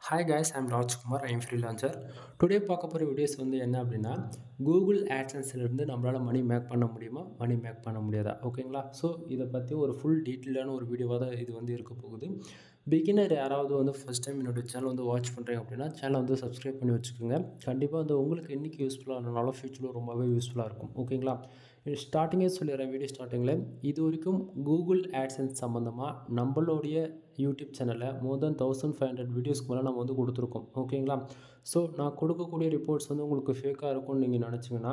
Hi guys, I'm Rajkumar. I'm freelancer. Today பார்க்க போகிற videos என்ன அப்படின்னா கூகுள் ஆட்சன்ஸ்லேருந்து நம்மளால் மணி மேக் பண்ண முடியுமா, மணி மேக் பண்ண முடியாதா, ஓகேங்களா? ஸோ இதை பற்றி ஒரு ஃபுல் டீட்டெயிலான ஒரு வீடியோவாக தான் இது இருக்க போகுது. பிகினர் யாராவது ஃபஸ்ட் டைம் என்னோடய சேனல் வாட்ச் பண்ணுறீங்க அப்படின்னா சேனலை சப்ஸ்கிரைப் பண்ணி வச்சுக்கோங்க. கண்டிப்பாக உங்களுக்கு இன்றைக்கி யூஸ்ஃபுல்லாக இருந்தாலும் ஃபியூச்சரில் ரொம்பவே யூஸ்ஃபுல்லாக இருக்கும், ஓகேங்களா? ஸ்டார்டிங்கே சொல்லிடுறேன், வீடியோ ஸ்டார்டிங்கில் இது வரைக்கும் கூகுள் ஆட்சன்ஸ் சம்மந்தமாக நம்மளுடைய யூடியூப் சேனலில் மோர் தென் 1500 வீடியோஸ்க்கு மேலே நம்ம கொடுத்துருக்கோம், ஓகேங்களா? ஸோ நான் கொடுக்கக்கூடிய ரிப்போர்ட்ஸ் உங்களுக்கு ஃபேக்காக இருக்கும்னு நீங்கள் நினச்சிங்கன்னா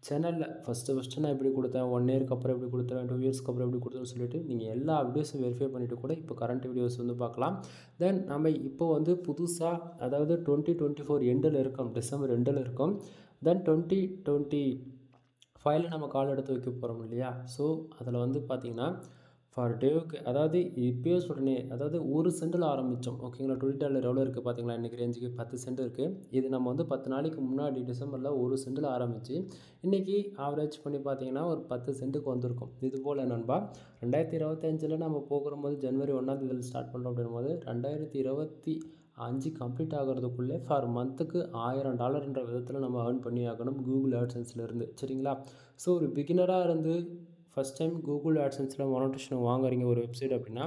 சேனலில் ஃபஸ்ட்டு நான் எப்படி கொடுத்தேன், 1 இயருக்கு அப்புறம் எப்படி கொடுத்தேன், 2 இயர்ஸ்க்கு அப்புறம் எப்படி கொடுத்தேன்னு சொல்லிட்டு நீங்கள் எல்லா வீடியோஸும் வெரிஃபை பண்ணிவிட்டு கூட இப்போ கரண்ட் வீடியோஸ் பார்க்கலாம். தென் நம்ம இப்போ புதுசாக அதாவது 2024 எண்டில் இருக்கோம், டிசம்பர் எண்டில் இருக்கோம். தென் 2025 நம்ம கால் எடுத்து வைக்க போகிறோம் இல்லையா? ஸோ அதில் பார்த்தீங்கன்னா ஃபார் டேவுக்கு அதாவது இப்போயே சொல்கிறேனே, அதாவது ஒரு சென்டில் ஆரம்பித்தோம், ஓகேங்களா? $20 எவ்வளோ இருக்குது பார்த்தீங்களா? இன்றைக்கி ரேஞ்சுக்கு 10 சென்ட் இருக்குது. இது நம்ம 10 நாளைக்கு முன்னாடி டிசம்பரில் ஒரு சென்டில் ஆரம்பித்து இன்றைக்கி ஆவரேஜ் பண்ணி பார்த்தீங்கன்னா ஒரு 10 சென்ட்டுக்கு வந்திருக்கும். இது போல் நண்பா 2025 நம்ம போகும்போது ஜனவரி 1ஆம் தேதியில் ஸ்டார்ட் பண்ணுறோம் அப்படின்போது 2025 கம்ப்ளீட் ஆகிறதுக்குள்ளே ஃபார் மந்த்துக்கு $1000 விதத்தில் நம்ம ஏர்ன் பண்ணி ஆகணும் கூகுள் ஆட்சன்ஸ்லேருந்து, சரிங்களா? ஸோ ஒரு பிகினராக இருந்து ஃபஸ்ட் டைம் கூகுள் ஆட்சன்ஸில் மானிட்டேஷன் வாங்குறீங்க ஒரு வெப்சைட் அப்படின்னா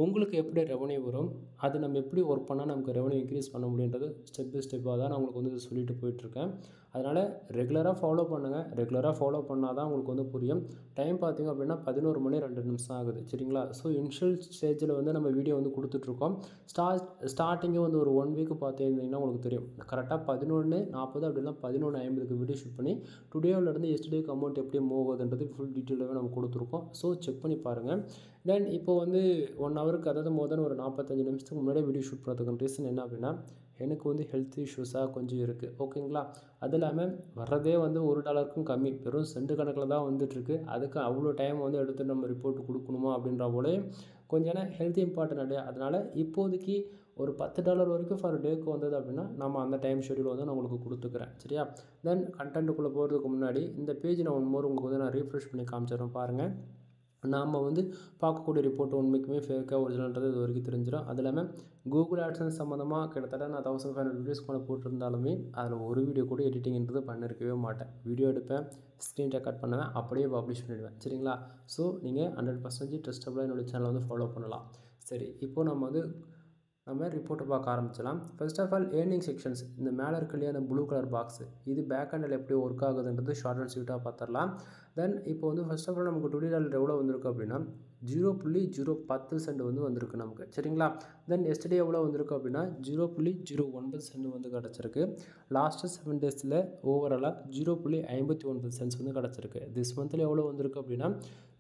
உங்களுக்கு எப்படி ரெவன்யூ வரும், அது நம்ம எப்படி ஒர்க் பண்ணால் நமக்கு ரெவன்யூ இன்க்ரீஸ் பண்ண முடியுன்றது ஸ்டெப் பை ஸ்டெப்பாக தான் நான் உங்களுக்கு சொல்லிட்டு போயிட்டுருக்கேன். அதனால் ரெகுலராக ஃபாலோ பண்ணுங்கள். ரெகுலராக ஃபாலோ பண்ணால் தான் உங்களுக்கு புரியும். டைம் பார்த்திங்க அப்படின்னா 11 மணி 2 நிமிஷம் ஆகுது, சரிங்களா? ஸோ இனிஷியல் ஸ்டேஜில் நம்ம வீடியோ கொடுத்துட்ருக்கோம். ஸ்டார்டிங்கே ஒரு 1 வீக் பார்த்துருந்தீங்கன்னா உங்களுக்கு தெரியும். கரெக்டாக 11:40 அப்படின்னா 11:50க்கு வீடியோ ஷூட் பண்ணி டுடேவிலேருந்து எஸ்டர்டேக்கு அமௌண்ட் எப்படி மூவ் ஆகுதுன்றது ஃபுல் டீட்டெயிலாகவே நம்ம கொடுத்துருக்கோம். ஸோ செக் பண்ணி பாருங்கள். தென் இப்போ 1 ஹவருக்கு அதாவது மோர் தென் ஒரு 45 நிமிஷத்துக்கு முன்னாடியே வீடியோ ஷூட் பண்ணுறதுக்கு ரீசன் என்ன அப்படின்னா எனக்கு ஹெல்த் இஷ்யூஸாக கொஞ்சம் இருக்குது, ஓகேங்களா? அது இல்லாமல் வர்றதே $1க்கும் கம்மி, வெறும் சென்ட் கணக்கில் தான் வந்துட்டுருக்கு. அதுக்கு அவ்வளோ டைம் எடுத்து நம்ம ரிப்போர்ட் கொடுக்கணுமா அப்படின்ற போலே கொஞ்சம் ஹெல்த் இம்பார்ட்டன்ட் இல்லையா? அதனால் இப்போதைக்கு ஒரு $10 வரைக்கும் ஃபார் டேக்கு வந்தது அப்படின்னா நம்ம அந்த டைம் ஷெடியூல் நான் உங்களுக்கு கொடுத்துக்கிறேன், சரியா? தென் கண்டென்ட்டுக்குள்ளே போகிறதுக்கு முன்னாடி இந்த பேஜ் நான் ஒன் மோர் உங்களுக்கு நான் ரீஃப்ரெஷ் பண்ணி காமிச்சிடுறேன் பாருங்கள். நாம் பார்க்கக்கூடிய ரிப்போர்ட் உண்மைக்குமே ஃபேக்காக ஒரிஜினல்ன்றது இது வரைக்கும் தெரிஞ்சிடும். அது இல்லாமல் கூகுள் ஆட்சன்ஸ் சம்மந்தமாக கிட்டத்தட்ட நான் 1500 வீடியோஸ் மேலே போட்டிருந்தாலுமே அதில் ஒரு வீடியோ கூட எடிட்டிங்கிறது பண்ணியிருக்கவே மாட்டேன். வீடியோ எடுப்பேன், ஸ்க்ரீன் ரெக்கார்ட் பண்ணுவேன், அப்படியே பப்ளிஷ் பண்ணிவிடுவேன், சரிங்களா? ஸோ நீங்கள் 100% ட்ரஸ்டபுளாக என்னோடய சேனலை ஃபாலோ பண்ணலாம். சரி, இப்போது நம்ம ரிப்போர்ட்டை பார்க்க ஆரம்பிச்சலாம். First of all earning sections, இந்த மேலே இருக்க இல்லையா அந்த ப்ளூ கலர் பாக்ஸ், இது பேக் ஹேண்டில் எப்படி ஒர்க் ஆகுதுன்றது ஷார்ட் அண்ட் ஸ்வீட்டாக பார்த்துடலாம். தென் இப்போ ஃபர்ஸ்ட் ஆஃப் ஆல் நமக்கு $20 எவ்வளோ வந்திருக்கு அப்படின்னா 0.010 சென்ட் வந்திருக்கு நமக்கு, சரிங்களா? தென் எஸ்டர்டே எவ்வளோ வந்திருக்கு அப்படின்னா 0.09 சென்ட் கிடச்சிருக்கு. லாஸ்ட்டு 7 டேஸில் ஓவராலாக 0.59 சென்ட்ஸ் கிடச்சிருக்கு. திஸ் மந்தில் எவ்வளோ வந்திருக்கு அப்படின்னா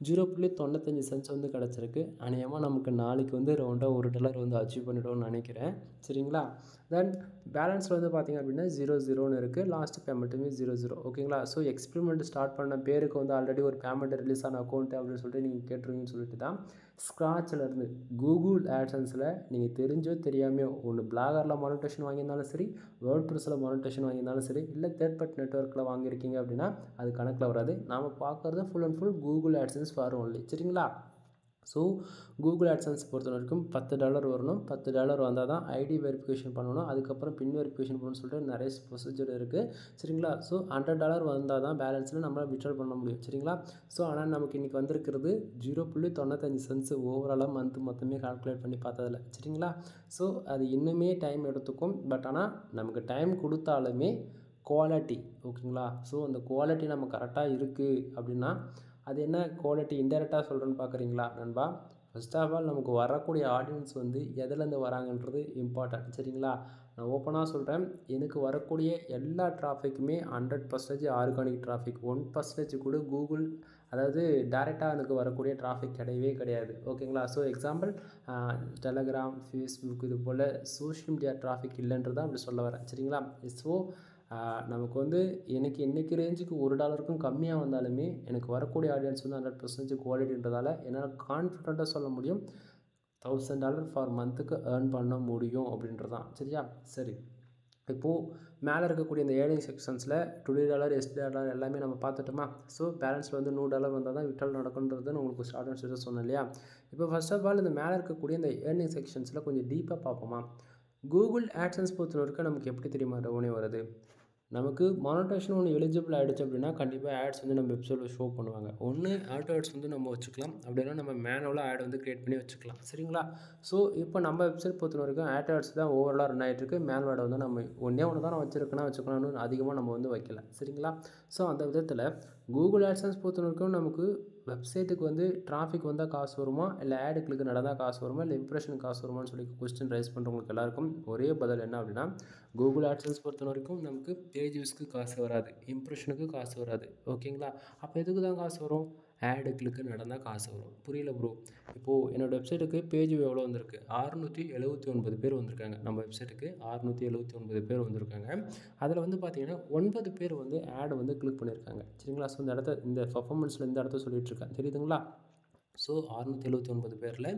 0.95 சென்ட்ஸ் கிடச்சிருக்கு. அநேகமாக நமக்கு நாளைக்கு ரவுண்டாக $1 அச்சீவ் பண்ணிவிடுவோம்னு நினைக்கிறேன், சரிங்களா? தென் பேலன்ஸில் பார்த்திங்க அப்படின்னா 0 இருக்குது. லாஸ்ட் பேமெண்ட்டுமே 0, ஓகேங்களா? ஸோ எக்ஸ்பெரிமெண்ட் ஸ்டார்ட் பண்ண பேருக்கு ஆல்ரெடி ஒரு பேமெண்ட் ரிலீஸ் ஆன அக்கௌண்ட் அப்படின்னு சொல்லிட்டு நீங்கள் கேட்டுருவீங்கன்னு சொல்லிட்டு தான் ஸ்க்ராட்சில் இருந்து கூகுள் ஆட்சன்ஸில் நீங்கள் தெரிஞ்சோ தெரியாமையோ ஒன்று பிளாகரில் மானிட்டேஷன் வாங்கியிருந்தாலும் சரி, வேர்ட்பிரஸில் மானிட்டேஷன் வாங்கியிருந்தாலும் சரி, இல்லை தேர்ட் பார்ட்டி நெட்வொர்க்கில் வாங்கியிருக்கீங்க அப்படின்னா அது கணக்கில் வராது. நாம் பார்க்குறது full and full Google ஆட்சன்ஸ் for only, சரிங்களா? ஸோ கூகுள் ஆட்சன்ஸ் பொறுத்த வரைக்கும் $10 வரணும். $10 வந்தால் தான் ஐடி வெரிஃபிகேஷன் பண்ணணும், அதுக்கப்புறம் பின் வெரிஃபிகேஷன் பண்ணணும்னு சொல்லிட்டு நிறைய ப்ரொசீஜர் இருக்குது, சரிங்களா? ஸோ $100 வந்தால் தான் பேலன்ஸில் நம்மளால் விட்ரால் பண்ண முடியும், சரிங்களா? ஸோ ஆனால் நமக்கு இன்றைக்கி வந்திருக்கிறது 0.95 சென்ட்ஸ் ஓவராலாக மந்த்து மொத்தமே கால்குலேட் பண்ணி பார்த்ததில்ல, சரிங்களா? ஸோ அது இன்னுமே டைம் எடுத்துக்கும். பட் ஆனால் நமக்கு டைம் கொடுத்தாலுமே குவாலிட்டி, ஓகேங்களா? ஸோ அந்த குவாலிட்டி நம்ம கரெக்டாக இருக்குது அப்படின்னா அது என்ன குவாலிட்டி இன்டெரக்டாக சொல்கிறேன்னு பார்க்குறீங்களா நண்பா? ஃபர்ஸ்ட் ஆஃப் ஆல் நமக்கு வரக்கூடிய ஆடியன்ஸ் எதுலேருந்து வராங்கன்றது இம்பார்ட்டன்ட், சரிங்களா? நான் ஓப்பனாக சொல்கிறேன், எனக்கு வரக்கூடிய எல்லா டிராஃபிக்குமே 100% ஆர்கானிக் டிராஃபிக். 1% கூட கூகுள் அதாவது டைரெக்டாக எனக்கு வரக்கூடிய டிராஃபிக் கிடையவே கிடையாது, ஓகேங்களா? ஸோ எக்ஸாம்பிள் டெலகிராம், ஃபேஸ்புக் இது போல் சோஷியல் மீடியா டிராஃபிக் இல்லைன்றதான் அப்படி சொல்ல வரேன், சரிங்களா? ஸோ நமக்கு எனக்கு இன்றைக்கி ரேஞ்சுக்கு $1க்கும் கம்மியாக வந்தாலுமே எனக்கு வரக்கூடிய ஆடியன்ஸ் 100% குவாலிட்டின்றதால என்னால் கான்ஃபிடண்ட்டாக சொல்ல முடியும் $1000 ஃபார் மந்த்துக்கு ஏர்ன் பண்ண முடியும் அப்படின்றதான், சரியா? சரி, இப்போது மேலே இருக்கக்கூடிய இந்த ஏர்னிங் செக்ஷன்ஸில் $20, $SDR எல்லாமே நம்ம பார்த்துட்டோமா? ஸோ பேலன்ஸில் $100 வந்தால் தான் விட்ரால் நடக்குன்றது உங்களுக்கு ஸ்டார்ட் அண்ட் ஸ்டேஜ் சொன்னேன் இல்லையா? இப்போ ஃபர்ஸ்ட் ஆஃப் ஆல் இந்த மேலே இருக்கக்கூடிய இந்த ஏர்னிங் செக்ஷன்ஸில் கொஞ்சம் டீப்பாக பார்ப்போமா? கூகுள் ஆட்சன்ஸ் பொறுத்தவரைக்கும் நமக்கு எப்படி தெரியுமா ரெவன்யூ வருது? நமக்கு மானிட்டைசேஷன் ஒன்று எலிஜிபிள் ஆகிடுச்சு அப்படின்னா கண்டிப்பாக ஆட்ஸ் வந்து நம்ம வெப்சைட்டில் ஷோ பண்ணுவாங்க. ஒன்று ஆட்டோ ஆட்ஸ் வந்து நம்ம வச்சுக்கலாம், அப்படின்னா நம்ம மேனுவலாக ஆட் வந்து க்ரியேட் பண்ணி வச்சுக்கலாம். சரிங்களா? ஸோ இப்போ நம்ம வெப்சைட் பொறுத்த வரைக்கும் ஆட்டோ ஆட்ஸ் தான் ஓவராலாக ரன் ஆகிட்டுருக்கு. மேனுவல் ஆட் வந்து நம்ம ஒன்று தான் நான் வச்சுக்கலாம்னு அதிகமாக நம்ம வந்து வைக்கல. சரிங்களா? ஸோ அந்த விதத்தில் கூகுள் ஆட்சன்ஸ் பொறுத்த வரைக்கும் நமக்கு வெப்சைட்டுக்கு வந்து டிராஃபிக் வந்தால் காசு வருமா, இல்லை ஆடு கிளிக் நடந்தால் காசு வருமா, இல்லை இம்ப்ரெஷனுக்கு காசு வருமானு சொல்லி கொஸ்டின் ரைஸ் பண்ணுறவங்களுக்கு எல்லாருக்கும் ஒரே பதில் என்ன அப்படின்னா, கூகுள் ஆட்சன்ஸ் பொறுத்த வரைக்கும் நமக்கு பேஜ் வியூஸ்க்கு காசு வராது, இம்ப்ரெஷனுக்கு காசு வராது. ஓகேங்களா? அப்போ எதுக்கு தான் காசு வரும்? ஆடு கிளிக்கு நடந்தால் காசு வரும். புரியல ப்ரோ? இப்போது என்னோடய வெப்சைட்டுக்கு பேஜ் வியூ எவ்வளோ வந்திருக்கு? 679 பேர் வந்திருக்காங்க. நம்ம வெப்சைட்டுக்கு 679 பேர் வந்திருக்காங்க. அதில் வந்து பார்த்தீங்கன்னா 9 பேர் வந்து ஆடு வந்து கிளிக் பண்ணியிருக்காங்க. சரிங்களா? ஸோ இந்த பர்ஃபார்மன்ஸில் இந்த இடத்த சொல்லிட்டு இருக்கேன், தெரியுதுங்களா? ஸோ 679 பேரில்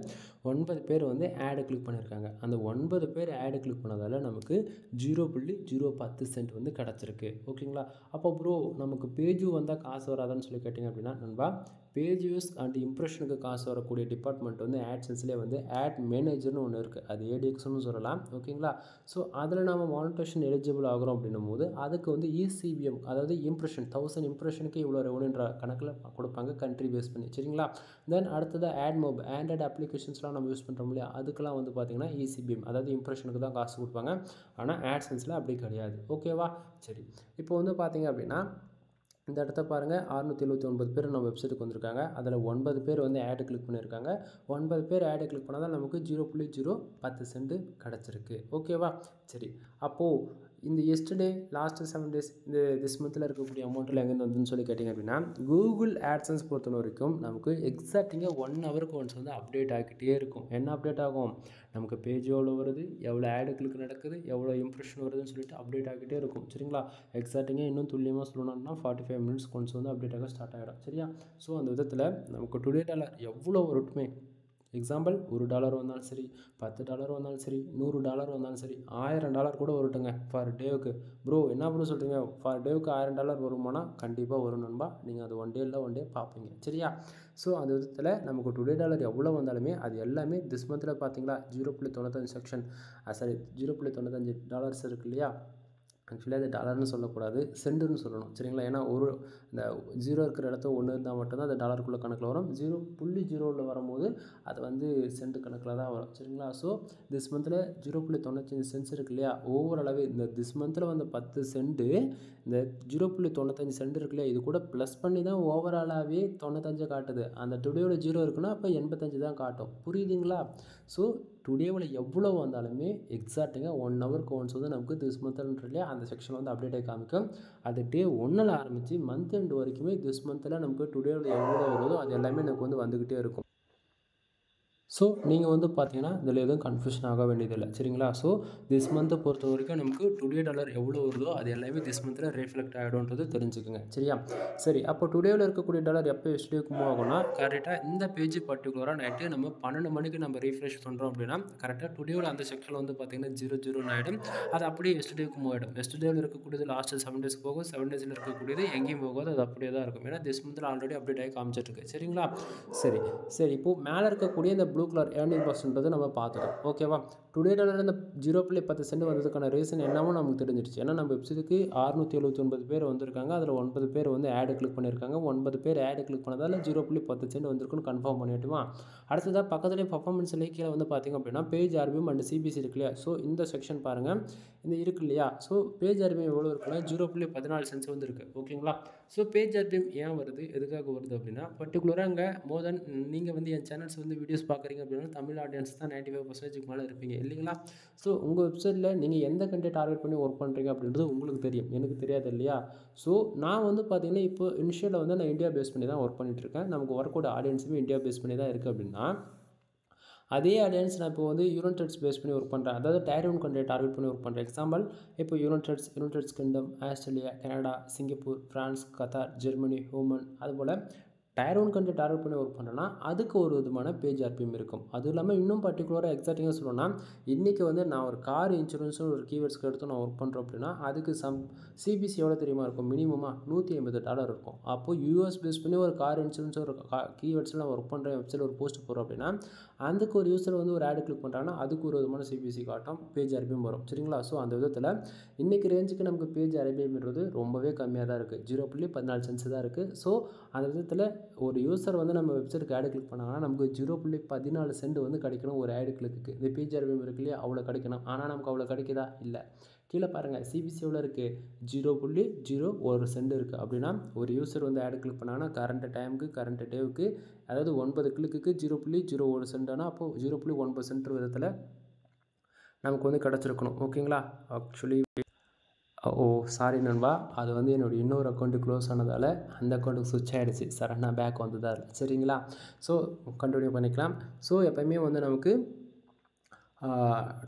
9 பேர் வந்து ஆடை கிளிக் பண்ணியிருக்காங்க. அந்த 9 பேர் ஆடை கிளிக் பண்ணதால் நமக்கு 0.010 சென்ட் வந்து கிடச்சிருக்கு. ஓகேங்களா? அப்போ ப்ரோ நமக்கு பேஜ் வியூ வந்தால் காசு வராதான்னு சொல்லி கேட்டிங்க அப்படின்னா, நண்பா பேஜ் வியூஸ் அண்ட் இம்ப்ரெஷனுக்கு காசு வரக்கூடிய டிபார்ட்மெண்ட் வந்து ஆட்சன்ஸ்லேயே வந்து ஆட் மேனேஜர்னு ஒன்று இருக்குது. அது ஏடிஎக்ஸ்னு சொல்லலாம். ஓகேங்களா? ஸோ அதில் நம்ம மானிட்டைசேஷன் எலிஜிபிள் ஆகிறோம் அப்படின்னும் போது அதுக்கு வந்து இசிபிஎம், அதாவது இம்ப்ரெஷன் 1000 இம்ப்ரெஷனுக்கு இவ்வளோ ரெவன்யூன்ற கணக்கில் கொடுப்பாங்க, கண்ட்ரி பேஸ் பண்ணி. சரிங்களா? தென் அடுத்தது ஆண்ட்ராய்டு அப்ளிகேஷன்ஸ்லாம் நம்ம யூஸ் பண்ணுறோம் இல்லையா, அதுக்கெல்லாம் வந்து பார்த்திங்கன்னா இசிபிஎம், அதாவது இம்ப்ரெஷனுக்கு தான் காசு கொடுப்பாங்க. ஆனால் ஆட்சன்ஸில் அப்படி கிடையாது. ஓகேவா? சரி, இப்போ வந்து பார்த்திங்க அப்படின்னா இந்த இடத்த பாருங்கள், 679 பேர் நம்ம வெப்சைட்டுக்கு வந்திருக்காங்க. அதில் 9 பேர் வந்து ஆடு கிளிக் பண்ணியிருக்காங்க. 9 பேர் ஆடு கிளிக் பண்ணால் தான் நமக்கு 0.010 சென்ட் கிடச்சிருக்கு. ஓகேவா? சரி, அப்போது இந்த எஸ்டர்டே லாஸ்ட்டு 7 டேஸ் இந்த திஸ் மந்தில் இருக்கக்கூடிய அமௌண்ட்டில் எங்கேருந்து வந்துன்னு சொல்லி கேட்டிங்க அப்படின்னா, கூகுள் ஆட்சன்ஸ் பொறுத்த வரைக்கும் நமக்கு எக்ஸாக்டிங்காக 1 ஹவருக்கு ஒன்ஸ் வந்து அப்டேட் ஆகிக்கிட்டே இருக்கும். என்ன அப்டேட் ஆகும்? நமக்கு பேஜ் எவ்வளோ வருது, எவ்வளோ ஆடு கிளிக் நடக்குது, எவ்வளோ இம்ப்ரெஷன் வருதுன்னு சொல்லிட்டு அப்டேட் ஆகிக்கிட்டே இருக்கும். சரிங்களா? எக்ஸாக்டிங்காக இன்னும் துல்லியமாக சொல்லணும்னா 45 மினிட்ஸ் கொஞ்சம் வந்து அப்டேட் ஆக ஸ்டார்ட் ஆகிடும். சரியா? ஸோ அந்த விதத்தில் நமக்கு டுடே டாலர் எவ்வளோ வரட்டுமே, எக்ஸாம்பிள் $1 வந்தாலும் சரி, $10 வந்தாலும் சரி, $100 வந்தாலும் சரி, $1000 கூட வரட்டுங்க ஃபார் டேவுக்கு. ப்ரோ என்ன ப்ரோ சொல்கிறீங்க, ஃபார் டேவுக்கு $1000 வருமானா? கண்டிப்பாக வரும் நண்பா. நீங்கள் அது ஒன் டே பார்ப்பீங்க. சரியா? ஸோ அந்த விதத்தில் நமக்கு டுடே டாலர் எவ்வளோ வந்தாலுமே அது எல்லாமே திஸ் மந்தில் பார்த்தீங்களா 0.95 செக்ஷன் சாரி $0.95 இருக்கு இல்லையா, ஆக்சுவலி அது டாலர்னு சொல்லக்கூடாது, சென்டுன்னு சொல்லணும். சரிங்களா? ஏன்னா இந்த 0 இருக்கிற இடத்த 1 இருந்தால் மட்டும்தான் அது டாலருக்குள்ளே கணக்கில் வரும். 0.0 வரும்போது அது வந்து சென்ட் கணக்கில் தான் வரும். சரிங்களா? ஸோ திஸ் மந்தில் 0.95 சென்ட்ஸ் இருக்கு இல்லையா, ஓவராலாகவே இந்த திஸ் மந்தில் வந்து 10 சென்ட்டு இந்த 0.95 சென்ட் இருக்கு இல்லையா, இது கூட ப்ளஸ் பண்ணி தான் ஓவராலாகவே 95 காட்டுது. அந்த டுடேவில் 0 இருக்குன்னா அப்போ 85 தான் காட்டும். புரியுதுங்களா? ஸோ டுடேவில் எவ்வளோ வந்தாலுமே எக்ஸாக்டாக 1 ஹவருக்கு ஒன்ஸ் வந்து நமக்கு திஸ் மந்த்ன்ற இல்லையா அந்த செக்ஷன் வந்து அப்டேட் ஆகி காமிக்கும். அது டே 1ல் ஆரம்பித்து மந்த் எண்ட் வரைக்குமே திஸ் மந்தில் நமக்கு டுடேவில் எவ்வளோ வருதோ அது எல்லாமே எனக்கு வந்து வந்துக்கிட்டே இருக்கும். ஸோ நீங்கள் வந்து பார்த்தீங்கன்னா இதில் எதுவும் கன்ஃபியூஷன் ஆக வேண்டியதில்லை. சரிங்களா? ஸோ திஸ் மந்த்தை பொறுத்த வரைக்கும் நமக்கு டுடே டாலர் எவ்வளோ வருதோ அது எல்லாமே திஸ் மந்தில் ரிஃப்ளெக்ட் ஆகிடும்ன்றது தெரிஞ்சுக்குங்க. சரியா? சரி, அப்போ டுடேவில் இருக்கக்கூடிய டாலர் எப்போ எஸ்டேக்கு மூவ் ஆகும்னா, கரெக்டாக இந்த பேஜ் பர்டிகுலராக நைட்டு நம்ம 12 மணிக்கு நம்ம ரீஃப்ரெஷ் பண்ணுறோம் அப்படின்னா கரெக்டாக டுடேவில் அந்த செக்ஷனில் வந்து பார்த்திங்கன்னா 00 ஆகிடும். அது அப்படியே எஸ்டேக்கு மூவ் ஆகிடும். எஸ்டேவில் இருக்கக்கூடியது லாஸ்ட்டு 7 டேஸ் போகும், 7 டேஸில் இருக்கக்கூடியது எங்கேயும் போகாது, அது அப்படியே தான் இருக்கும். ஏன்னா திஸ் மந்தில் ஆல்ரெடி அப்டேட் ஆகி காமிச்சிட்ருக்கு. சரிங்களா? சரி இப்போது மேலே இருக்கக்கூடிய இந்த ப்ளூ கலர் ஏர்னிங் பர்சன்றது நம்ம பார்த்துட்டோம். ஓகேவா? டுடே டாலர் இந்த 0.10 சென்ட் வந்ததுக்கான ரீசன் என்னவோ நமக்கு தெரிஞ்சிடுச்சு. ஏன்னா நம்ம வெப்சைட்டுக்கு 679 பேர் வந்திருக்காங்க. அதில் 9 பேர் வந்து ஆடு கிளிக் பண்ணியிருக்காங்க. 9 பேர் ஆடு கிளிக் பண்ணதால் 0.10 சென்ட் வந்திருக்குன்னு கன்ஃபார்ம் பண்ணிட்டுமா. அடுத்ததாக பக்கத்துலேயே பர்ஃபார்மன்ஸ்லேயே கீழே வந்து பார்த்திங்க அப்படின்னா பேஜ் ஆர்பிஎம் அண்ட் சிபிசி இருக்கு இல்லையா, ஸோ இந்த செக்ஷன் பாருங்கள், இந்த இருக்கு இல்லையா, ஸோ பேஜ் ஆர்பிஎம் எவ்வளோ இருக்குன்னா 0.14 சென்ட்ஸ் வந்து இருக்குது. ஓகேங்களா? ஸோ பேஜ் ஆர்பிஎம் ஏன் வருது, எதுக்காக வருது அப்படின்னா பர்டிகுலராக அங்கே மோர் தென் நீங்கள் வந்து என் சேனல்ஸ் வந்து வீடியோஸ் பார்க்குறீங்க அப்படின்னா தமிழ் ஆடியன்ஸ் தான் 95% மேலே இருப்பீங்க இல்லைங்களா? ஸோ உங்கள் வெப்சைட்டில் நீங்கள் எந்த கண்டென்ட் டார்கெட் பண்ணி ஒர்க் பண்ணுறீங்க அப்படின்றது உங்களுக்கு தெரியும், எனக்கு தெரியாது இல்லையா? ஸோ நான் வந்து பார்த்திங்கன்னா இப்போ இனிஷியலில் வந்து நான் இந்தியா பேஸ் பண்ணி தான் ஒர்க் பண்ணிகிட்ருக்கேன். நமக்கு ஒர்க்கோட ஆடியன்ஸுமே இந்தியா பேஸ் பண்ணி தான் இருக்குது அப்படின்னா அதே ஆடியன்ஸ் நான் இப்போ வந்து யுனைடெட்ஸ் பேஸ் பண்ணி ஒர்க் பண்ணுறேன், அதாவது டயர் 1 கண்ட்ரி டார்கெட் பண்ணி ஒர்க் பண்ணுறேன். எக்ஸாம்பிள் இப்போ Uniteds kingdom, Australia, Canada, Singapore, France, Qatar, Germany, Oman, அதுபோல் டயர் 1 கண்ட்ரி டார்கெட் பண்ணி ஒர்க் பண்ணுறேன்னா அதுக்கு ஒரு விதமான பேஜ் ஆர்பிஎம் இருக்கும். அதுவும் இல்லாமல் இன்னும் பர்டிகுலராக எக்ஸாக்டிங்காக சொல்லணும்னா, இன்றைக்கி வந்து நான் ஒரு கார் இன்சூரன்ஸும் ஒரு கீவேர்ட்ஸ்க்கு எடுத்து நான் ஒர்க் பண்ணுறோம் அப்படின்னா அதுக்கு சிபிசி எவ்வளோ தெரியுமா இருக்கும்? மினிமமாக $150 இருக்கும். அப்போது யூஎஸ் பேஸ் பண்ணி ஒரு கார் இன்சூரன்ஸ் ஒரு கீவேர்ட்ஸில் நான் ஒர்க் பண்ணுறேன், வெப்சைட்டில் ஒரு போஸ்ட் போடுறோம் அப்படின்னா அதுக்கு ஒரு யூஸர் வந்து ஒரு ஆடு கிளிக் பண்ணுறாங்கன்னா அதுக்கு ஒரு விதமான சிபிசி காட்டும், பேஜ் ஆர்பிஎம் வரும். சரிங்களா? ஸோ அந்த விதத்தில் இன்றைக்கி ரேஞ்சுக்கு நமக்கு பேஜ் ஆர்பிஎம்ன்றது ரொம்பவே கம்மியாக தான் இருக்குது. 0.14 சென்ட்ஸ் தான் இருக்குது. ஸோ அந்த விதத்தில் ஒரு யூசர் வந்து நம்ம வெப்சைட்டுக்கு ஆடு கிளிக் பண்ணாங்கன்னா நமக்கு 0.14 சென்ட் வந்து கிடைக்கணும் ஒரு ஆடு கிளிக்கு. இந்த பேஜ் ஆர்பிஎம் இருக்கு இல்லையா, அவ்வளோ கிடைக்கணும். ஆனால் நமக்கு அவ்வளோ கிடைக்குதா? இல்லை. கீழே பாருங்கள், சிபிசி எவ்வளோ இருக்குது? 0.01 சென்ட் இருக்குது. அப்படின்னா ஒரு யூசர் வந்து ஆடு கிளிக் பண்ணாங்கன்னா கரண்ட் டைமுக்கு கரண்ட் டேவுக்கு அதாவது 9 கிளிக்கு 0.01 சென்ட்னா அப்போது 0.9 சென்ட் விதத்தில் நமக்கு வந்து கிடச்சிருக்கணும். ஓகேங்களா? ஆக்சுவலி சாரி நண்பா, அது வந்து என்னுடைய இன்னொரு அக்கௌண்ட்டு க்ளோஸ் ஆனதால் அந்த அக்கௌண்ட்டுக்கு ஸ்விட்ச் ஆகிடுச்சு. சடனாக பேக் வந்ததா இல்லை. சரிங்களா? ஸோ கண்டினியூ பண்ணிக்கலாம். ஸோ எப்போயுமே வந்து நமக்கு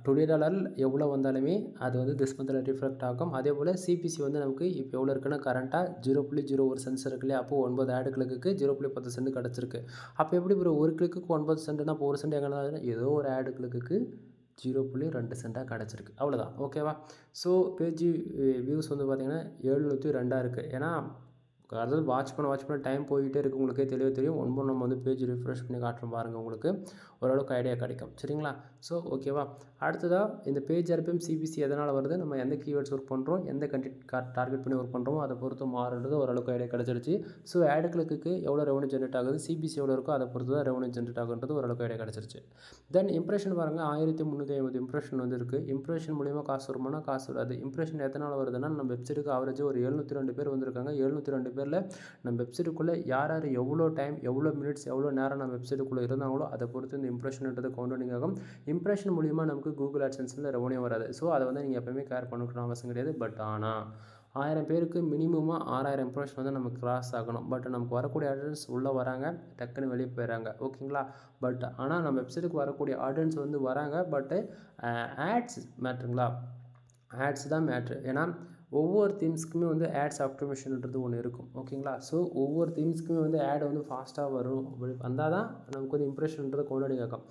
$20 எவ்வளோ வந்தாலுமே அது வந்து திஸ் மந்தில் ரிஃப்ளெக்ட் ஆகும். அதே போல் சிபிசி வந்து நமக்கு இப்போ எவ்வளோ இருக்குன்னா கரண்ட்டாக 0.01 சென்ட்ஸ் இருக்கு இல்லையா, அப்போது 9 ஆடு கிளிக்கு 0.10 சென்ட் கிடச்சிருக்கு. அப்போ எப்படி ஒரு கிளிக்கு 9 சென்ட்னா அப்போ 1 சென்ட் எங்கே ஏதோ ஒரு ஆடு கிளிக்கு 0.2 சென்ட்டாக கிடச்சிருக்கு. அவ்வளோதான். ஓகேவா? ஸோ பேஜ் வியூஸ் வந்து பார்த்திங்கன்னா 702 இருக்குது. ஏன்னா அதாவது வாட்ச் பண்ண டைம் போய்கிட்டே இருக்குது. உங்களுக்கே தெரியும். நம்ம வந்து பேஜ் ரிஃப்ரெஷ் பண்ணி காட்டுறோம் பாருங்கள், உங்களுக்கு ஓரளவுக்கு ஐடியா கிடைக்கும். சரிங்களா? ஸோ ஓகேவா? அடுத்ததாக இந்த பேஜ் ஆர்பிஎம் சிபிசி எதனால் வருது, நம்ம எந்த கீவேர்ட்ஸ் ஒர்க் பண்ணுறோம், எந்த கண்ட்ரி டார்கெட் பண்ணி ஒர்க் பண்ணுறோமோ அதை பொறுத்து மாறுறது ஓரளவுக்கு ஐடியா கிடச்சிருச்சு. ஸோ ஆடு கிளிக்கு எவ்வளோ ரெவன்யூ ஜென்ரேட் ஆகுது, சிபிசி எவ்வளோ இருக்கோ அதை பொறுத்து தான் ரெவன்யூ ஜென்ரேட் ஆகுன்றது ஓரளவுக்கு ஐடியா கிடச்சிருச்சு. தென் இம்ப்ரெஷன் பாருங்கள், 1350 இம்ப்ரெஷன் வந்து இருக்குது. இம்ப்ரெஷன் மூலிமா காசு வருமானா காசு வராது. இம்ப்ரெஷன் எதனால் வருதுன்னா நம்ம வெப்சைட்டுக்கு ஆவரேஜ் ஒரு 702 பேர் வந்திருக்காங்க. 702 பேரில் நம்ம வெப்சைட்டுக்குள்ளே யார் எவ்வளோ டைம், எவ்வளோ மினிட்ஸ், எவ்வளோ நேரம் நம்ம வெப்சைட்டுக்குள்ளே இருந்தாங்களோ அதை பொறுத்து இந்த இம்ப்ரெஷன்ன்றது கவுண்டிங் ஆகும். இம்ப்ரெஷன் மூலிமா நமக்கு கூகுள் ஆட்சன்ஸில் ரெவன்யூ வராது. ஸோ அதை வந்து நீங்கள் எப்போயுமே கேர் பண்ணணும்னு அவசியம் கிடையாது. பட் ஆனால் 1000 பேருக்கு மினிமமாக 6000 இம்ப்ரெஷன் வந்து நமக்கு கிராஸ் ஆகணும். பட் நமக்கு வரக்கூடிய ஆடியன்ஸ் உள்ளே வராங்க, டக்குன்னு வெளியே போயிடறாங்க. ஓகேங்களா? பட் ஆனால் நம்ம வெப்சைட்டுக்கு வரக்கூடிய ஆடியன்ஸ் வந்து வராங்க. பட்டு ஆட்ஸ் மேட்ருங்களா, ஆட்ஸ் தான் மேட்ரு. ஏன்னா ஒவ்வொரு தீம்ஸ்க்குமே வந்து ஆட்ஸ் ஆப்டிமேஷன்ன்றது ஒன்று இருக்கும். ஓகேங்களா? ஸோ ஒவ்வொரு தீம்ஸ்க்குமே வந்து ஆட் வந்து ஃபாஸ்ட்டாக வரும். வந்தால் தான் நமக்கு வந்து இம்ப்ரெஷன்ன்றது கவுண்டிங் ஆகும்.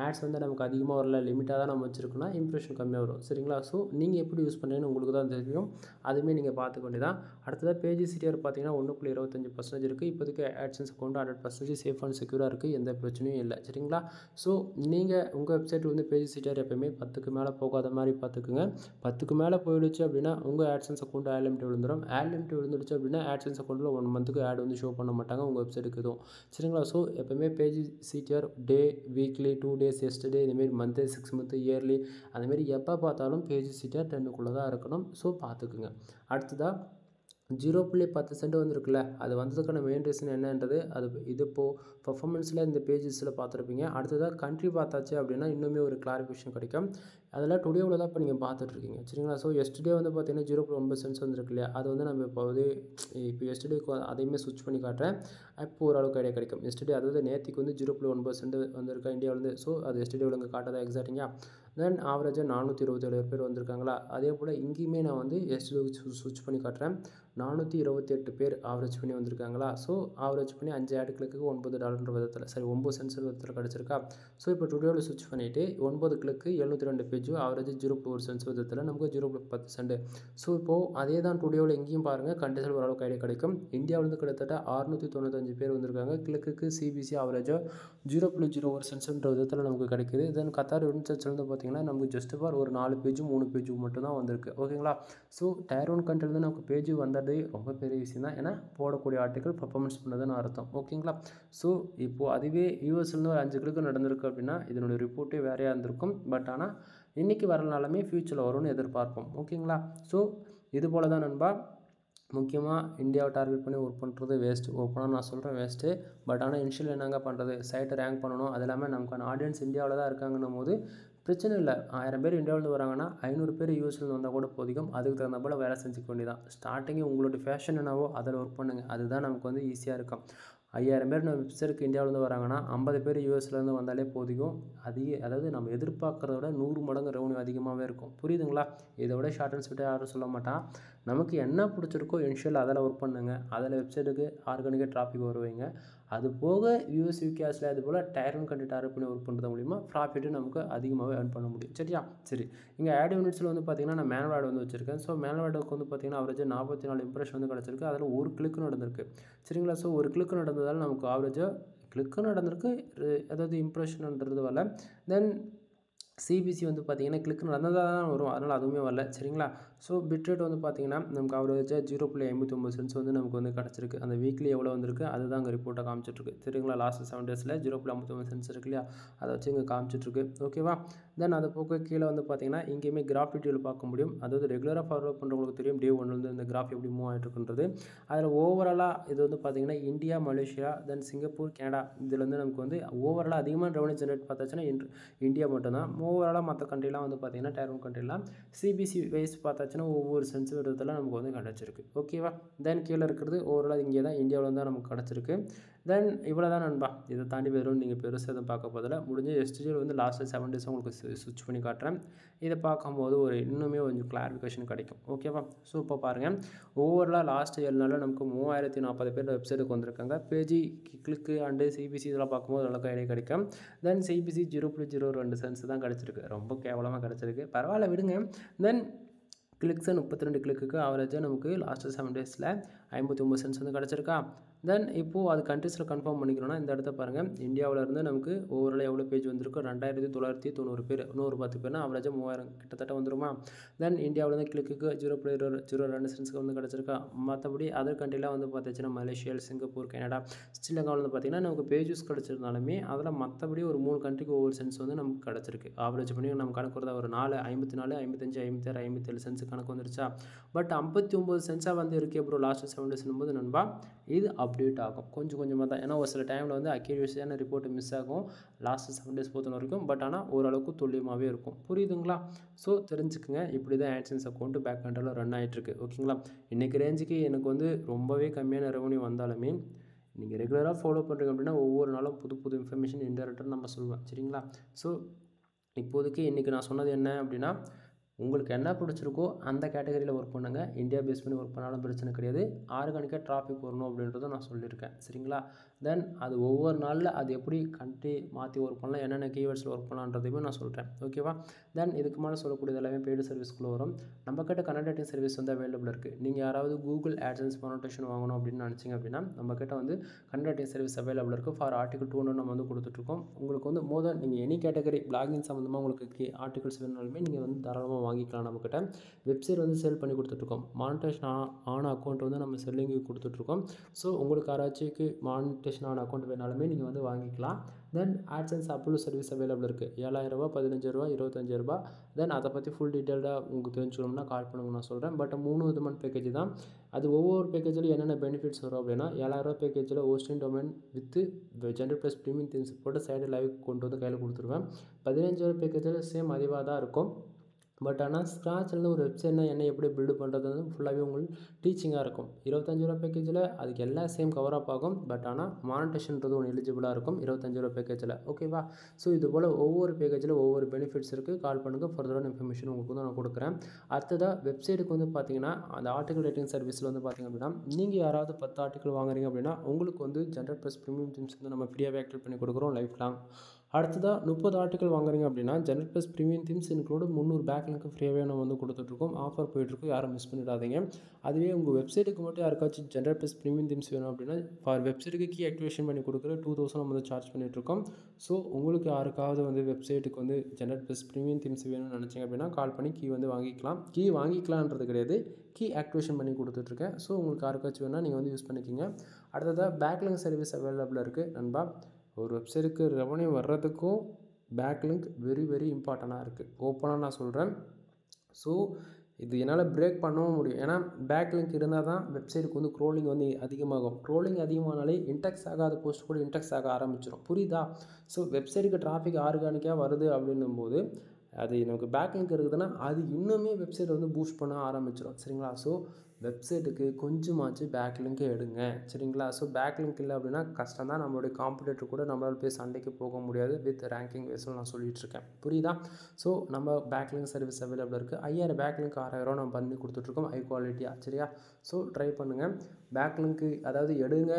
ஆட்ஸ் வந்து நமக்கு அதிகமாக வரல, லிமிட்டாக தான் நம்ம வச்சுருக்கோம்னா இம்ப்ரெஷன் கம்மியாக வரும். சரிங்களா? ஸோ நீங்கள் எப்படி யூஸ் பண்ணுறீங்கன்னு உங்களுக்கு தான் தெரியும். அதுவுமே நீங்கள் பார்த்துக்க வேண்டியதான். அடுத்ததாக பேஜ் சிடிஆர் பார்த்தீங்கன்னா 1.25% இருக்குது. இப்போதைக்கு ஆட்சன்ஸ் அக்கௌண்ட் 100% சேஃப் அண்ட் செக்யூராக இருக்குது. எந்த பிரச்சனையும் இல்லை. சரிங்களா? ஸோ நீங்கள் உங்கள் வெப்சைட் வந்து பேஜ் சிடிஆர் எப்போயுமே 10க்கு மேலே போகாத மாதிரி பார்த்துக்குங்க. 10க்கு மேலே போயிடுச்சு அப்படின்னா உங்கள் ஆட்சன்ஸ் அக்கௌண்ட் ஆட் லிமிட் விழுந்துடும். ஆட் லிமிட் விழுந்துடுச்சு அப்படின்னா ஆட்சன்ஸ் அக்கௌண்ட்டில் 1 மந்த்துக்கு ஆட் வந்து ஷோ பண்ண மாட்டாங்க உங்கள் வெப்சைட்டுக்கு எதுவும். சரிங்களா? ஸோ எப்போயுமே பேஜ் சிடிஆர் டே, வீக்லி, 2 days, எஸ்டர்டே, இதுமாரி மந்த்து, 6 மந்த்து, இயர்லி அதுமாரி எப்போ பார்த்தாலும் பேஜ் சிடிஆர் 10க்குள்ளே தான் இருக்கணும். ஸோ பார்த்துக்குங்க. அடுத்ததாக 0.10 சென்ட் வந்துருக்குல்ல, அது வந்ததுக்கான மெயின் ரீசன் என்னன்றது இது இப்போது பர்ஃபார்மன்ஸில் இந்த பேஜஸில் பார்த்துருப்பீங்க. அடுத்ததாக கண்ட்ரி பார்த்தாச்சு அப்படின்னா இன்னுமே ஒரு கிளாரிஃபிகேஷன் கிடைக்கும். அதில் டுடேவில் தான் இப்போ நீங்கள் பார்த்துட்ருக்கீங்க. சரிங்களா? ஸோ எஸ்டர்டே வந்து பார்த்தீங்கன்னா 0.9 சென்ட்ஸ் வந்துருக்கு இல்லையா, அது வந்து நம்ம இப்போ எஸ்டர்டேக்கு அதையுமே ஸ்விட்ச் பண்ணி காட்டுறேன். இப்போ ஓரளவுக்கு ஐடியா கிடைக்கும். எஸ்டர்டே அதாவது நேற்றுக்கு வந்து 0.9 சென்ட் வந்திருக்கா இந்தியாவிலேருந்து. ஸோ அது எஸ்டர்டே இங்கே காட்டாதான் எக்ஸாக்டிங்காக. தென் ஆவரேஜாக 427 பேர் வந்திருக்காங்களா, அதே போல் இங்கேயுமே நான் வந்து எஸ்டர்டே ஸ்விட்ச் பண்ணி காட்டுறேன். 428 பேர் ஆவரேஜ் பண்ணி வந்திருக்காங்களா. ஸோ ஆவரேஜ் பண்ணி 5 ஆட் கிளிக்கு $9 விதத்தில், சரி 9 சென்ட்ஸ் விதத்தில் கிடச்சிருக்கா. ஸோ இப்போ டுடேவில் ஸ்விட்ச் பண்ணிவிட்டு 9 கிளிக்கு 702 பேஜ் ஆவரேஜ் 0.1 சென்ட்ஸ் விதத்தில் நமக்கு 0.10 சென்ட். ஸோ இப்போது அதே தான் டுடேவில் எங்கேயும் பாருங்கள் கண்டிஷன் ஓரளவுக்கு ஐடியா கிடைக்கும். இந்தியாவிலேருந்து கிட்டத்தட்ட 695 பேர் வந்திருக்காங்க. கிளிக்கு சிபிசி ஆவரேஜாக 0.01 சென்ட்ஸ்ன்ற விதத்தில் நமக்கு கிடைக்குது. தென் கத்தார் யூனிசர்ச்லேருந்து பார்த்தீங்கன்னா நமக்கு ஜஸ்ட் ஃபார் ஒரு 4 பேஜ் 3 பேஜ் மட்டும் தான் வந்திருக்கு. ஓகேங்களா? ஸோ டயர் 1 கண்ட்ரிலேருந்து நமக்கு பேஜ் வந்தது ரொம்ப பெரிய விஷயம் தான். ஏன்னா போடக்கூடிய ஆர்டிக்கல் பர்ஃபார்மன்ஸ் பண்ணதுன்னு அர்த்தம். ஓகேங்களா? ஸோ இப்போது அதுவே யூஎஸ்லேருந்து ஒரு 5 கிளிக்கு நடந்திருக்கு அப்படின்னா இதனுடைய ரிப்போர்ட்டே வேறையாக இருந்திருக்கும். பட் ஆனால் இன்றைக்கி வரனாலுமே ஃப்யூச்சரில் வரும்னு எதிர்பார்ப்போம். ஓகேங்களா? ஸோ இது போல் தான் நண்பா. முக்கியமாக இந்தியாவை டார்கெட் பண்ணி ஒர்க் பண்ணுறது வேஸ்ட்டு. ஓப்பனாக நான் சொல்கிறேன் வேஸ்ட்டு. பட் ஆனால் இனிஷியல் என்னங்க பண்ணுறது, சைட்டை ரேங்க் பண்ணணும். அது இல்லாமல் நமக்கான ஆடியன்ஸ் இந்தியாவில் தான் இருக்காங்கன்னும் போது பிரச்சனை இல்லை. 1000 பேர் இந்தியாவிலேருந்து வராங்கன்னா 500 பேர் யூஎஸ்லேருந்து வந்தால் கூட போதிக்கும். அதுக்கு தகுந்த போல் வேலை செஞ்சுக்க வேண்டியதான். ஸ்டார்டிங்கே உங்களோட ஃபேஷன் என்னவோ அதில் ஒர்க் பண்ணுங்கள். அதுதான் நமக்கு வந்து ஈஸியாக இருக்கும். 5000 பேர் நம்ம வெப்சைட்டுக்கு இந்தியாவிலேருந்து வராங்கன்னா 50 பேர் யூஎஸ்லேருந்து வந்தாலே போதிக்கும். அதாவது நம்ம எதிர்பார்க்குறத விட 100 மடங்கு ரெவன்யூ அதிகமாகவே இருக்கும். புரியுதுங்களா? இதை விட ஷார்ட் அண்ட் ஸ்வீட்டாக யாரும் சொல்ல மாட்டான். நமக்கு என்ன பிடிச்சிருக்கோ இனிஷியல் அதில் ஒர்க் பண்ணுங்க. அதில் வெப்சைட்டுக்கு ஆர்கானிக்காக டிராஃபிக் வருவீங்க. அது போக யூஎஸ் யூகேஸில் அது போல் டயர் 1 கண்ட்ரி டார்கெட் பண்ணி ஒர்க் பண்ணுறது மூலிமா ப்ராஃபிட்டு நமக்கு அதிகமாகவே earn பண்ண முடியும். சரியா? சரி, இங்கே ஆட் யூனிட்ஸில் வந்து பார்த்தீங்கன்னா நான் மேனுவல் ஆட் வந்து வச்சுருக்கேன். ஸோ மேனுவல் ஆடுக்கு வந்து பார்த்தீங்கன்னா அவரேஜாக 44 இம்ப்ரெஷன் வந்து கிடச்சிருக்கு. அதில் ஒரு கிளிக்கு நடந்திருக்கு. சரிங்களா? ஸோ ஒரு கிளிக்கு நடந்ததால் நமக்கு ஆவரேஜாக கிளிக்கு நடந்திருக்கு, அதாவது இம்ப்ரெஷன்ன்றது வரல. தென் சிபிசி வந்து பார்த்தீங்கன்னா கிளிக் நடந்ததாக தான் வரும், அதனால் அதுவுமே வரல. சரிங்களா? ஸோ பிட்ரேட் வந்து பார்த்தீங்கன்னா நமக்கு அவரேஜாக 0.59 சென்ட்ஸ் வந்து நமக்கு வந்து கிடச்சிருக்கு. அந்த வீக்லி எவ்வளோ வந்திருக்கு அதுதான் அங்கே ரிப்போர்ட்டாக காமிச்சிட்ருக்கு. சரிங்களா? லாஸ்ட் 7 டேஸில் 0.59 சென்ட்ஸ் இருக்கு இல்லையா, அதை வச்சு இங்கே காமிச்சிட்ருக்கு. ஓகேவா? தென் அது போக கீழே வந்து பார்த்தீங்கன்னா இங்கேயுமே கிராஃப் டீட்டெயில் பார்க்க முடியும். அதாவது ரெகுலராக ஃபாலோ பண்ணுறவங்களுக்கு தெரியும் டே 1 இந்த கிராஃப் எப்படி மூவ் ஆகிட்டுருக்குன்றது. அதில் ஓவராலாக இது வந்து பார்த்தீங்கன்னா இந்தியா, மலேசியா, தென் சிங்கப்பூர், கனடா இதில் வந்து நமக்கு வந்து ஓவராலாக அதிகமாக ரெவன்யூ ஜென்ரேட் பார்த்தாச்சுன்னா இந்தியா மட்டும்தான். ஓவராலாக மற்ற கண்ட்ரிலாம் வந்து பார்த்தீங்கன்னா டயர் 1 கண்ட்ரிலாம் சிபிசி வைஸ் பார்த்தாச்சுன்னா ஒவ்வொரு சென்ஸ் விதத்தில் நமக்கு வந்து கிடச்சிருக்கு. ஓகேவா? தென் கீழே இருக்கிறது ஓவராலாக இங்கே தான் இந்தியாவில் தான் நமக்கு கிடச்சிருக்கு. தென் இவ்வளோ தான் நண்பா. இதை தாண்டி வெறும் நீங்கள் பெருசாக எதுவும் பார்க்க போதில்லை. முடிஞ்ச எஸ்டிஜியில் வந்து லாஸ்ட்டு 7 டேஸ் உங்களுக்கு ஸ்விட்ச் பண்ணி காட்டுறேன். இதை பார்க்கும்போது ஒரு இன்னுமே கொஞ்சம் கிளாரிஃபிகேஷன் கிடைக்கும். ஓகேவா? ஸோ இப்போ பாருங்கள், ஓவராலாக லாஸ்ட்டு 7 நாளில் நமக்கு 3040 பேர் வெப்சைட்டுக்கு வந்திருக்காங்க. பேஜி கிளிக்கு அண்டு சிபிசி இதெல்லாம் பார்க்கும்போது ஓரளவுக்கு ஐடியா கிடைக்கும். தென் சிபிசி 0.02 சென்ஸ் தான் கிடச்சிருக்கு. ரொம்ப கேவலமாக கிடச்சிருக்கு. பரவாயில்ல விடுங்க. தென் கிளிக்ஸை 32 கிளிக்கு ஆவரேஜாக நமக்கு லாஸ்ட்டு 7 டேஸில் 59 சென்ஸ் வந்து கிடச்சிருக்கா. தென் இப்போது அது கண்ட்ரீஸில் கன்ஃபார்ம் பண்ணிக்கணும்னா இந்த இடத்த பாருங்கள். இந்தியாவிலேருந்து நமக்கு ஓவரால் எவ்வளோ பேஜ் வந்திருக்கு, 2990 பேர், 110 பேர்னா ஆவரேஜாக 3000 கிட்டத்தட்ட வந்துருமா. தென் இந்தியாவிலேருந்து கிளிக்கு 0.02 சென்ஸ்க்கு வந்து கிடச்சிருக்கா. மற்றபடி அதர் கண்ட்ரிலாம் வந்து பார்த்துச்சுன்னா மலேசியா, சிங்கப்பூர், கனடா, ஸ்ரீலங்காவில் வந்து பார்த்திங்கன்னா நமக்கு பேஜஸ் கிடச்சிருந்தாலுமே அதில் மற்றபடி ஒரு 3 கண்ட்ரிக்கு ஒவ்வொரு சென்ஸ் வந்து நமக்கு கிடச்சிருக்கு. ஆவரேஜ் பண்ணி நம்ம கணக்கு வரதா ஒரு 4, 54, 55, 56, 57 சென்ஸ் கணக்கு வந்துருச்சா. பட் 59 சென்ஸாக வந்து இருக்கே ப்ரோ லாஸ்ட்டு 7 டேஸ்னும் போது நண்பா, இது அப்டேட் ஆகும் கொஞ்சம் கொஞ்சமாக தான். ஏன்னா ஒரு சில டைமில் வந்து அக்யூரேசியான ரிப்போர்ட் மிஸ் ஆகும் லாஸ்ட்டு 7 டேஸ் பொறுத்த வரைக்கும். பட் ஆனால் ஓரளவுக்கு துல்லியமாகவே இருக்கும். புரியுதுங்களா? ஸோ தெரிஞ்சுக்குங்க, இப்படி தான் ஆட்சன்ஸ் அக்கௌண்ட்டு பேக் ஹண்டில் ரன் ஆகிட்டுருக்கு. ஓகேங்களா? இன்றைக்கி ரேஞ்சுக்கு எனக்கு வந்து ரொம்பவே கம்மியான ரெவன்யூ வந்தாலுமே நீங்கள் ரெகுலராக ஃபாலோ பண்ணுறீங்க அப்படின்னா ஒவ்வொரு நாளும் புது புது இன்ஃபர்மேஷன் இன்டெரக்டாக நம்ம சொல்லுவேன். சரிங்களா? ஸோ இப்போதைக்கு இன்றைக்கி நான் சொன்னது என்ன அப்படின்னா, உங்களுக்கு என்ன பிடிச்சிருக்கோ அந்த கேட்டகரியில் ஒர்க் பண்ணுங்கள். இந்தியா பேஸ் பண்ணி ஒர்க் பண்ணாலும் பிரச்சனை கிடையாது. ஆர்கானிக்காக டிராஃபிக் வரணும் அப்படின்றத நான் சொல்லியிருக்கேன். சரிங்களா? தென் அது ஒவ்வொரு நாளில் அது எப்படி கண்ட்ரி மாற்றி ஒர்க் பண்ணலாம், என்னென்ன கீவேர்ட்ஸில் ஒர்க் பண்ணலான்றதையுமே நான் சொல்கிறேன். ஓகேவா? தென் இதுக்கு மேலே சொல்லக்கூடியது எல்லாமே பெய்டு சர்வீஸ்க்குள்ளே வரும். நம்மக்கிட்ட கனெக்டிங் சர்வீஸ் வந்து அவைலபிள் இருக்குது. நீங்கள் யாராவது கூகுள் ஆட்சன்ஸ் மானிட்டேஷன் வாங்கணும் அப்படின்னு நினச்சிங்க அப்படின்னா நம்மக்கிட்ட வந்து கனெக்டிங் சர்வீஸ் அவைலபிள் இருக்குது. ஃபார் ஆர்டிகல் 200 நம்ம வந்து கொடுத்துட்ருக்கோம். உங்களுக்கு வந்து மோர் தென் நீங்கள் எனி கேட்டகரி பிளாகிங் சம்மந்தமாக உங்களுக்கு ஆர்டிகல்ஸ் வேணுனாலுமே நீங்கள் வந்து தாராளமாக வாங்கிக்கலாம். நம்மக்கிட்ட வெப்சைட் வந்து சேல் பண்ணி கொடுத்துட்ருக்கோம். மானிட்டேஷன் ஆன அக்கௌண்ட் வந்து நம்ம செல்லிங்கு கொடுத்துட்ருக்கோம். ஸோ உங்களுக்கு யாராச்சுக்கு மானிட்டேஷன் ஆன அக்கௌண்ட் வேணாலுமே நீங்கள் வந்து வாங்கிக்கலாம். தென் ஆட்சன்ஸ் அப்ரூவல் சர்வீஸ் அவைலபிள் இருக்குது. 7000 ரூபா, 15 ரூபா, 25 ரூபா. தென் அதை பற்றி ஃபுல் டீட்டெயில்டாக உங்களுக்கு தெரிஞ்சுக்கணும்னா கால் பண்ணுங்க நான் சொல்கிறேன். பட் 3 விதமான பேக்கேஜ் தான். அது ஒவ்வொரு பேக்கேஜில் என்னென்ன பெனிஃபிட்ஸ் வரும் அப்படின்னா 7000 ரூபா பேக்கேஜில் hosting domain with general plus premium themes போட்டு சைடு லைவ் கொண்டு வந்து கையில் கொடுத்துருவேன். 15 ரூபா பேக்கேஜில் சேம் அதிகமாக தான் இருக்கும். பட் ஆனால் ஸ்க்ராட்ச்லேருந்து ஒரு வெப்சைட்னா என்ன எப்படி பில்டு பண்ணுறது ஃபுல்லாகவே உங்களுக்கு டீச்சிங்காக இருக்கும். 25 ரூபா பேக்கேஜில் அதுக்கு எல்லாம் சேம் கவர் அப் ஆகும். பட் ஆனால் மானிட்டேஷன்றது ஒன்று எலிஜிபிளாக இருக்கும் 25 ரூபா பேக்கேஜில். ஓகேவா? ஸோ இது போல் ஒவ்வொரு பேக்கேஜில் ஒவ்வொரு பெனிஃபிட்ஸ் இருக்குது. கால் பண்ணுங்கள், ஃபர்தரான இன்ஃபர்மேஷன் உங்களுக்கு வந்து நான் கொடுக்குறேன். அடுத்ததாக வெப்சைட்டுக்கு வந்து பார்த்தீங்கன்னா அந்த ஆர்டிகல் ரேட்டிங் சர்வீஸில் வந்து பார்த்திங்க அப்படின்னா நீங்கள் யாராவது 10 ஆர்டிகல் வாங்குறீங்க அப்படின்னா உங்களுக்கு வந்து ஜென்ரல் ப்ளஸ் ப்ரீமியம் தீம்ஸ் வந்து நம்ம ஃப்ரீயாகவே ஆக்டிவேட் பண்ணி கொடுக்குறோம் லைஃப் லாங். அடுத்ததாக 30 ஆர்டிகல் வாங்குறீங்க அப்படின்னா general plus premium themes include 300 பேக்லிங்க்கு ஃப்ரீயாகவே நம்ம வந்து கொடுத்துட்ருக்கோம். ஆஃபர் போயிட்டுருக்கு, யாரும் மிஸ் பண்ணிடாதீங்க. அதுவே உங்கள் வெப்சைட்டுக்கு மட்டும் யாருக்காச்சும் ஜென்ரல் ப்ளஸ் ப்ரீமியம் தீம்ஸ் வேணும் அப்படின்னா ஃபார் வெப்சைட்டுக்கு கீ ஆக்டிவேஷன் பண்ணி கொடுக்குற 2000 நம்ம வந்து சார்ஜ் பண்ணிகிட்ருக்கோம். ஸோ உங்களுக்கு யாருக்காவது வந்து வெப்சைட்டுக்கு வந்து ஜென்ரல் ப்ளஸ் ப்ரீமியம் தீம்ஸ் வேணும்னு நினச்சிங்க அப்படின்னா கால் பண்ணி கீ வந்து வாங்கிக்கலாம். கீ வாங்கிக்கலான்றது கிடையாது, கீ ஆக்டிவேஷன் பண்ணி கொடுத்துட்ருக்கேன். ஸோ உங்களுக்கு யாருக்காச்சும் வேணால் நீங்கள் வந்து யூஸ் பண்ணிக்கிங்க. அடுத்ததாக பேக்லிங்க் சர்வீஸ் அவைலபிளாக இருக்குது நண்பா. ஒரு வெப்சைட்டுக்கு ரெவன்யூ வர்றதுக்கும் பேக்லிங்க் வெரி வெரி இம்பார்ட்டண்ட்டாக இருக்குது. ஓப்பனாக நான் சொல்கிறேன். ஸோ இது என்னால் பிரேக் பண்ணவும் முடியும். ஏன்னா பேக்லிங்க் இருந்தால் தான் வெப்சைட்டுக்கு வந்து க்ரோலிங் வந்து அதிகமாகும். க்ரோலிங் அதிகமானாலே இன்டெக்ஸ் ஆகாத போஸ்ட் கூட இன்டெக்ஸ் ஆக ஆரம்பிச்சிடும். புரியுதா? ஸோ வெப்சைட்டுக்கு டிராஃபிக் ஆர்கானிக்காக வருது அப்படின்னும் போது அது நமக்கு பேக்லிங்க் இருக்குதுன்னா அது இன்னுமே வெப்சைட் வந்து பூஸ்ட் பண்ண ஆரம்பிச்சிடும். சரிங்களா? ஸோ வெப்சைட்டுக்கு கொஞ்சமாச்சு பேக்லிங்க் எடுங்க சரிங்களா. ஸோ பேக்லிங்க் இல்லை அப்படின்னா கஷ்டம் தான். நம்மளுடைய காம்படிட்டர் கூட நம்மளால் போய் சண்டைக்கு போக முடியாது வித் ரேங்கிங் வைஸில் நான் சொல்லிகிட்ருக்கேன் புரியுதா. ஸோ நம்ம பேக்லிங்க் சர்வீஸ் அவைலபிள் இருக்குது. 5000 பேக்லிங்க் 6000 நம்ம பண்ணி கொடுத்துட்ருக்கோம் ஹை குவாலிட்டியாக சரியா. ஸோ ட்ரை பண்ணுங்கள். பேக்லிங்க்கு அதாவது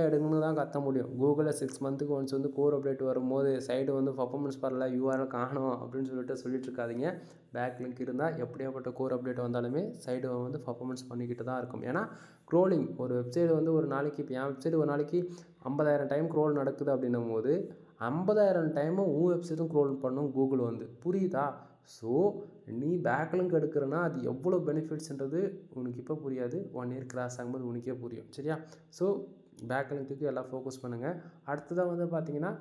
எடுங்கன்னு தான் கத்த முடியும். கூகுளில் 6 மந்த்துக்கு ஒன்ஸ் வந்து கோர் அப்டேட் வரும்போது சைடு வந்து பர்ஃபார்மன்ஸ் பரல யூஆர்எல் காணும் அப்படின்னு சொல்லிட்டு இருக்காதீங்க. பேக்லிங்க் இருந்தால் எப்படியாப்பட்ட கோர் அப்டேட் வந்தாலுமே சைடு வந்து பர்ஃபார்மன்ஸ் பண்ணிக்கிட்டு தான் இருக்கும். ஏன்னா க்ரோலிங் ஒரு வெப்சைட் வந்து ஒரு நாளைக்கு இப்போ என் வெப்சைட் ஒரு நாளைக்கு 50,000 டைம் க்ரோல் நடக்குது அப்படின்னும் போது 50,000 டைமும் உன் வெப்சைட்டும் க்ரோல் பண்ணும் கூகுள் வந்து புரியுதா. ஸோ நீ பேக்லிங்க் எடுக்கிறன்னா அது எவ்வளோ பெனிஃபிட்ஸ்ன்றது உனக்கு இப்போ புரியாது. 1 இயர் கிராஸ் ஆகும்போது உனக்கே புரியும் சரியா. ஸோ பேக்லிங்க்கு எல்லாம் ஃபோக்கஸ் பண்ணுங்கள். அடுத்ததாக வந்து பார்த்தீங்கன்னா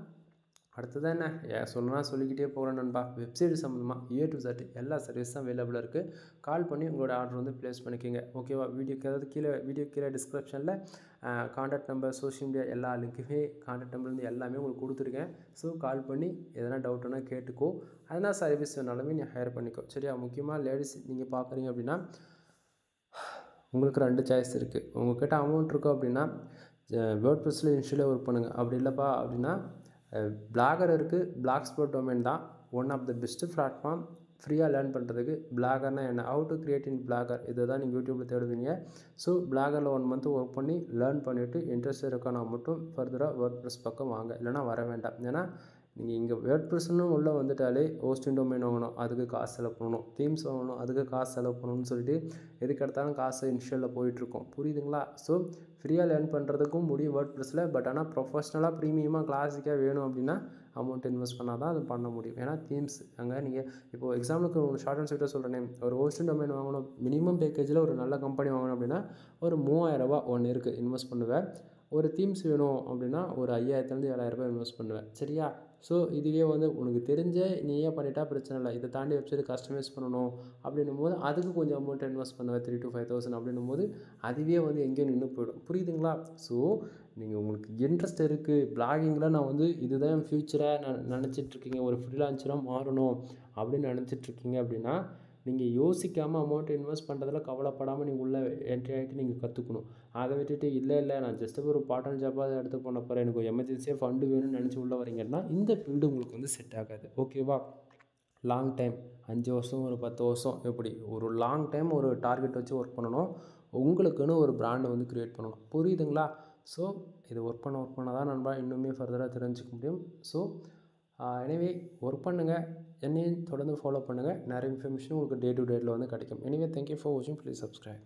அடுத்தது என்ன சொல்லணும்னா சொல்லிக்கிட்டே போகிறேன் நண்பா. வெப்சைட் சம்மந்தமாக A to Z எல்லா சர்வீஸும் அவைலபிளாக இருக்குது. கால் பண்ணி உங்களோட ஆர்டர் வந்து ப்ளேஸ் பண்ணிக்கோங்க ஓகேவா. வீடியோ கீழே டிஸ்கிரிப்ஷனில் கான்டாக்ட் நம்பர் சோஷியல் மீடியா எல்லா லிங்க்குமே கான்டாக்ட் நம்பர்லேருந்து எல்லாமே உங்களுக்கு கொடுத்துருக்கேன். ஸோ கால் பண்ணி எதனா டவுட்டுன்னா கேட்டுக்கோ. அதனால் சர்வீஸ் வேணாலுமே நீ ஹையர் பண்ணிக்கோ சரியா. முக்கியமாக லேடிஸ் நீங்கள் பார்க்குறீங்க அப்படின்னா உங்களுக்கு 2 சாய்ஸ் இருக்குது. உங்கள்கிட்ட அமௌண்ட் இருக்கும் அப்படின்னா வேர்ட்ப்ரெஸ்ஸில் இனிஷியலாக ஒர்க் பண்ணுங்கள். அப்படி இல்லைப்பா அப்படின்னா பிளாகர் இருக்குது. பிளாக் ஸ்பாட் டொமைன் தான் one of the best platform ஃப்ரீயாக லேர்ன் பண்ணுறதுக்கு. பிளாகர்னா என்ன, how to create in blogger இதை தான் நீங்கள் யூடியூப்பில் தேடுவீங்க. ஸோ பிளாகரில் 1 மந்த் ஒர்க் பண்ணி லேர்ன் பண்ணிவிட்டு இன்ட்ரெஸ்ட் இருக்கானா மட்டும் ஃபர்தராக வேர்ட்ப்ரெஸ் பக்கம் வாங்க, இல்லைனா வர வேண்டாம். ஏன்னா நீங்கள் இங்கே வேர்ட்ப்ரெஸ்ன்னு உள்ளே வந்துட்டாலே ஹோஸ்டிங் டொமைன் வாங்கணும், அதுக்கு காசு செலவு பண்ணணும், தீம்ஸ் வாங்கணும், அதுக்கு காசு செலவு பண்ணணும்னு சொல்லிட்டு எதுக்கு எடுத்தாலும் காசு இனிஷியலில் போயிட்டுருக்கோம் புரியுதுங்களா. ஸோ ஃப்ரீயாக லேர்ன் பண்ணுறதுக்கும் முடியும் வேர்ட்ப்ரெஸ்ஸில். பட் ஆனால் ப்ரொஃபஷ்னலாக ப்ரீமியமாக கிளாஸிக்காக வேணும் அப்படின்னா அமௌண்ட் இன்வெஸ்ட் பண்ணால் தான் அது பண்ண முடியும். ஏன்னா தீம்ஸ் அங்கே நீங்கள் இப்போது எக்ஸாம்பிளுக்கு ஒரு ஷார்ட் அண்ட் ஸ்வீட்டாக சொல்கிறேன். ஒரு ஹோஸ்டிங் டொமைன் வாங்கணும் மினிமம் பேக்கேஜில் ஒரு நல்ல கம்பெனி வாங்கணும் அப்படின்னா ஒரு 3000 ரூபா 1 இயருக்கு இன்வெஸ்ட் பண்ணுவேன். ஒரு தீம்ஸ் வேணும் அப்படின்னா ஒரு 5000 7,000 இன்வெஸ்ட் பண்ணுவேன் சரியா. ஸோ இதுவே வந்து உனக்கு தெரிஞ்ச நீயே பண்ணிட்டா பிரச்சனை இல்லை. இதை தாண்டி வெப்சைட் கஸ்டமைஸ் பண்ணணும் அப்படின்னும் போது அதுக்கு கொஞ்சம் அமௌண்ட் இன்வெஸ்ட் பண்ணுவேன் 3,000 to 5,000 அப்படின்னும் போது அதுவே வந்து எங்கேயோ நின்று போயிடும் புரியுதுங்களா. ஸோ நீங்கள் உங்களுக்கு இன்ட்ரெஸ்ட் இருக்குது பிளாகிங்கில் நான் வந்து இதுதான் என் ஃப்யூச்சராக நினச்சிட்ருக்கீங்க, ஒரு ஃப்ரீலான்சராக மாறணும் அப்படின்னு நினச்சிட்ருக்கீங்க அப்படின்னா நீங்கள் யோசிக்காமல் அமௌண்ட் இன்வெஸ்ட் பண்ணுறதுல கவலைப்படாமல் நீங்கள் உள்ளே என்ட்ரி ஆகிட்டு நீங்கள் கற்றுக்கணும். அதை விட்டுட்டு இல்லை நான் ஜஸ்ட்டு ஒரு பார்ட் டைம் ஜாப்பாக அதை எடுத்து பண்ண போகிறேன், எனக்கு ஒரு எமர்ஜென்சியாக ஃபண்டு வேணும்னு நினச்சி உள்ளே வரீங்கன்னா இந்த ஃபீல்டு உங்களுக்கு வந்து செட் ஆகாது ஓகேவா. லாங் டைம் 5 வருஷம் ஒரு 10 வருஷம் எப்படி ஒரு லாங் டைம் ஒரு டார்கெட் வச்சு ஒர்க் பண்ணணும். உங்களுக்குன்னு ஒரு பிராண்டை வந்து க்ரியேட் பண்ணணும் புரியுதுங்களா. ஸோ இது ஒர்க் பண்ண தான் நண்பா இன்னுமே ஃபர்தராக தெரிஞ்சுக்க முடியும். ஸோ எனிவே ஒர்க் பண்ணுங்கள், என்னையும் தொடர்ந்து ஃபாலோ பண்ணுங்கள். நிறைய இன்ஃபர்மேஷன் உங்களுக்கு டே டு டேட்டில் வந்து கிடைக்கும். எனிவே தேங்க்யூ ஃபார் வாட்சிங், ப்ளீஸ் சப்ஸ்கிரைப்.